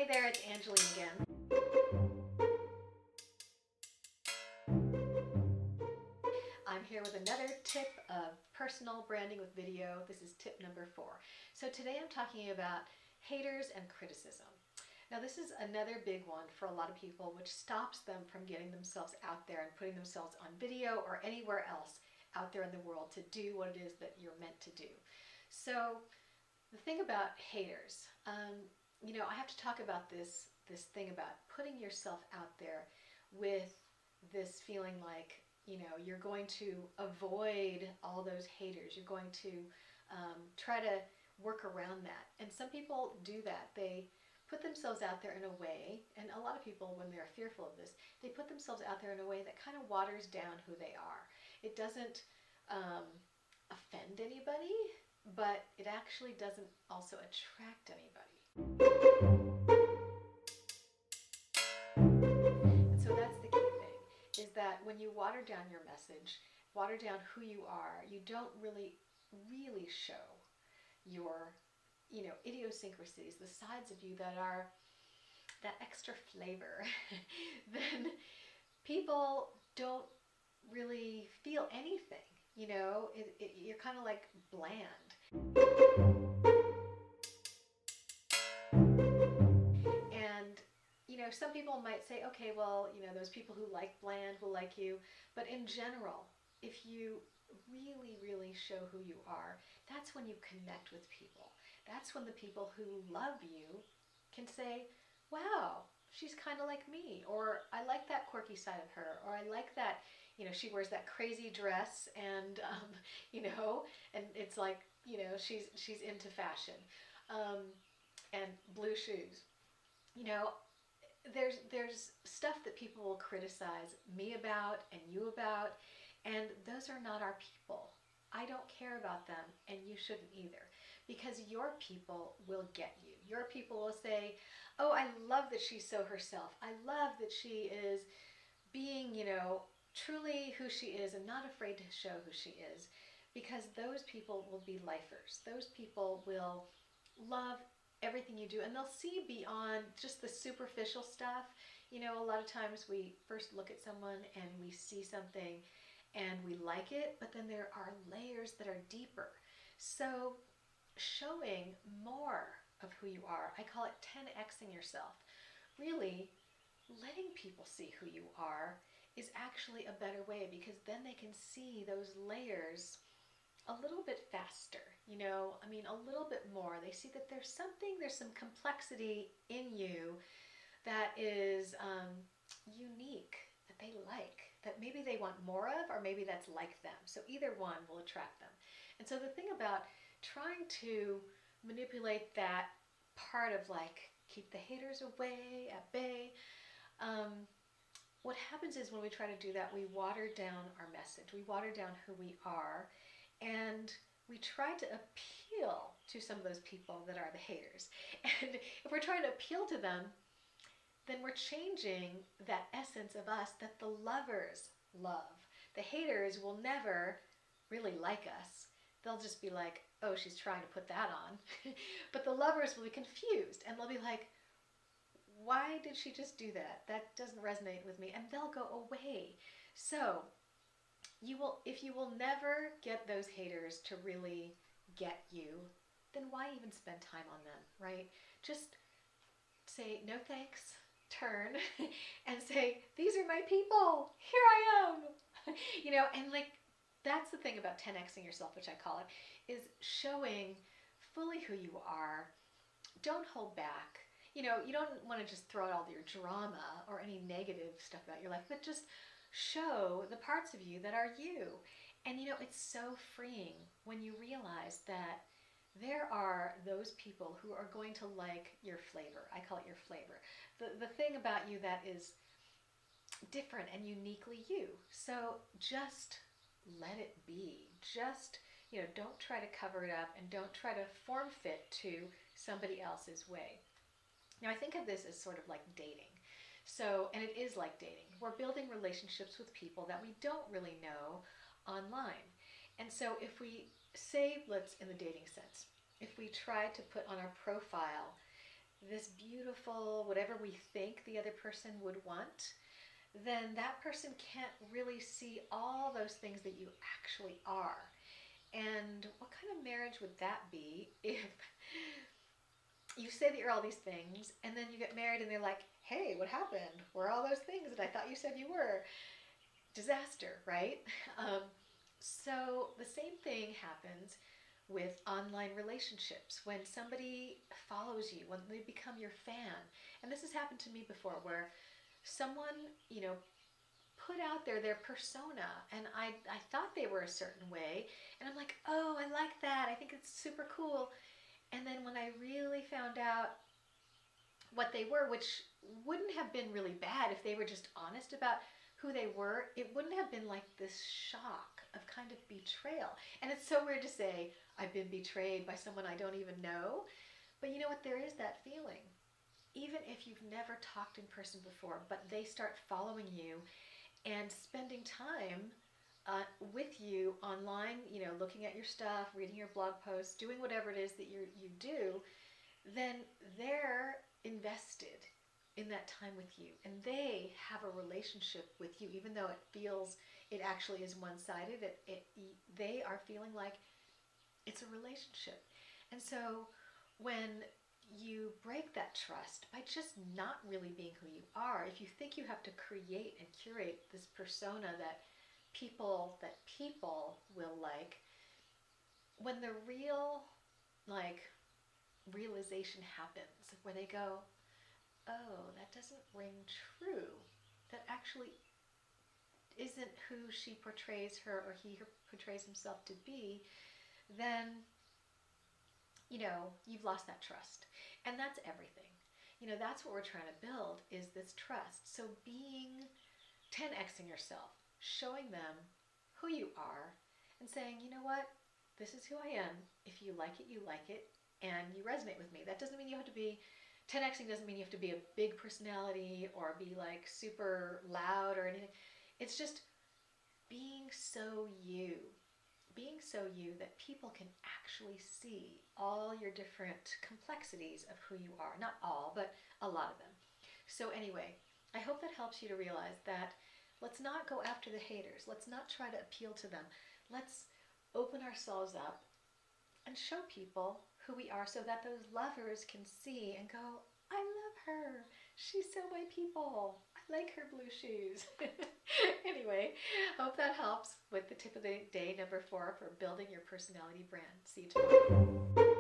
Hey there, it's Angeline again. I'm here with another tip of personal branding with video. This is tip number 4. So today I'm talking about haters and criticism. Now this is another big one for a lot of people, which stops them from getting themselves out there and putting themselves on video or anywhere else out there in the world to do what it is that you're meant to do. So the thing about haters, I have to talk about this thing about putting yourself out there with this feeling like, you're going to avoid all those haters. You're going to try to work around that. And some people do that. They put themselves out there in a way, and a lot of people, when they're fearful of this, they put themselves out there in a way that kind of waters down who they are. It doesn't offend anybody, but it actually doesn't also attract anybody. And so that's the key thing, is that when you water down your message, water down who you are, you don't really show your idiosyncrasies, the sides of you that are that extra flavor, then people don't really feel anything. You're kind of like bland. And some people might say, okay, well, those people who like bland will like you, but in general, if you really show who you are, that's when you connect with people. That's when the people who love you can say, wow, she's kind of like me, or I like that quirky side of her, or I like that, she wears that crazy dress, and and it's like, she's into fashion, and blue shoes. There's stuff that people will criticize me about and you about, and those are not our people. I don't care about them, and you shouldn't either, because your people will get you. Your people will say, oh, I love that she's so herself. I love that she is being, truly who she is and not afraid to show who she is, because those people will be lifers. Those people will love everything you do, and they'll see beyond just the superficial stuff. A lot of times we first look at someone and we see something and we like it, but then there are layers that are deeper. So showing more of who you are, I call it 10xing yourself. Really letting people see who you are is actually a better way, because then they can see those layers a little bit faster, a little bit more. They see that there's some complexity in you that is unique, that they like, that maybe they want more of, or maybe that's like them. So either one will attract them. And so the thing about trying to manipulate that part of, like, keep the haters away, at bay, what happens is when we try to do that, we water down our message. We water down who we are, and we try to appeal to some of those people that are the haters. And if we're trying to appeal to them, then we're changing that essence of us that the lovers love. The haters will never really like us. They'll just be like, oh, she's trying to put that on. But the lovers will be confused, and they'll be like, why did she just do that? That doesn't resonate with me. And they'll go away. So if you will never get those haters to really get you, then why even spend time on them, right? Just say, no thanks, turn, and say, these are my people, here I am. And like, that's the thing about 10xing yourself, which I call it, is showing fully who you are. Don't hold back. You don't want to just throw out all your drama or any negative stuff about your life, but just show the parts of you that are you. And it's so freeing when you realize that there are those people who are going to like your flavor. I call it your flavor. The thing about you that is different and uniquely you. So just let it be. Just, don't try to cover it up, and don't try to form fit to somebody else's way. Now, I think of this as sort of like dating. So, and it is like dating. We're building relationships with people that we don't really know online. And so if we say, let's, in the dating sense, if we try to put on our profile this beautiful, whatever we think the other person would want, then that person can't really see all those things that you actually are. And what kind of marriage would that be if you say that you're all these things and then you get married and they're like, hey, what happened? We're all those things that I thought you said you were. Disaster, right? So the same thing happens with online relationships. When somebody follows you, when they become your fan, and this has happened to me before, where someone, put out there their persona, and I thought they were a certain way, and I'm like, oh, I like that, I think it's super cool. And then when I really found out what they were, which wouldn't have been really bad if they were just honest about who they were, it wouldn't have been like this shock of kind of betrayal. And it's so weird to say, I've been betrayed by someone I don't even know. But you know what? There is that feeling. Even if you've never talked in person before, but they start following you and spending time with you online, looking at your stuff, reading your blog posts, doing whatever it is that you do, then they're invested in that time with you, and they have a relationship with you, even though it actually is one-sided. They are feeling like it's a relationship. And so when you break that trust by just not really being who you are, if you think you have to create and curate this persona that people will like, when the real realization happens, where they go, oh, that doesn't ring true, that actually isn't who she portrays her or he portrays himself to be, then you've lost that trust. And that's everything. That's what we're trying to build, is this trust. So being 10xing yourself, showing them who you are, and saying, you know what, this is who I am. If you like it, you like it, and you resonate with me. That doesn't mean you have to be 10xing. Doesn't mean you have to be a big personality or be like super loud or anything. It's just being so you. Being so you that people can actually see all your different complexities of who you are. Not all, but a lot of them. So anyway, I hope that helps you to realize that let's not go after the haters. Let's not try to appeal to them. Let's open ourselves up and show people who we are, so that those lovers can see and go, I love her. She's so my people. I like her blue shoes. Anyway, hope that helps with the tip of the day, number 4, for building your personality brand. See you tomorrow.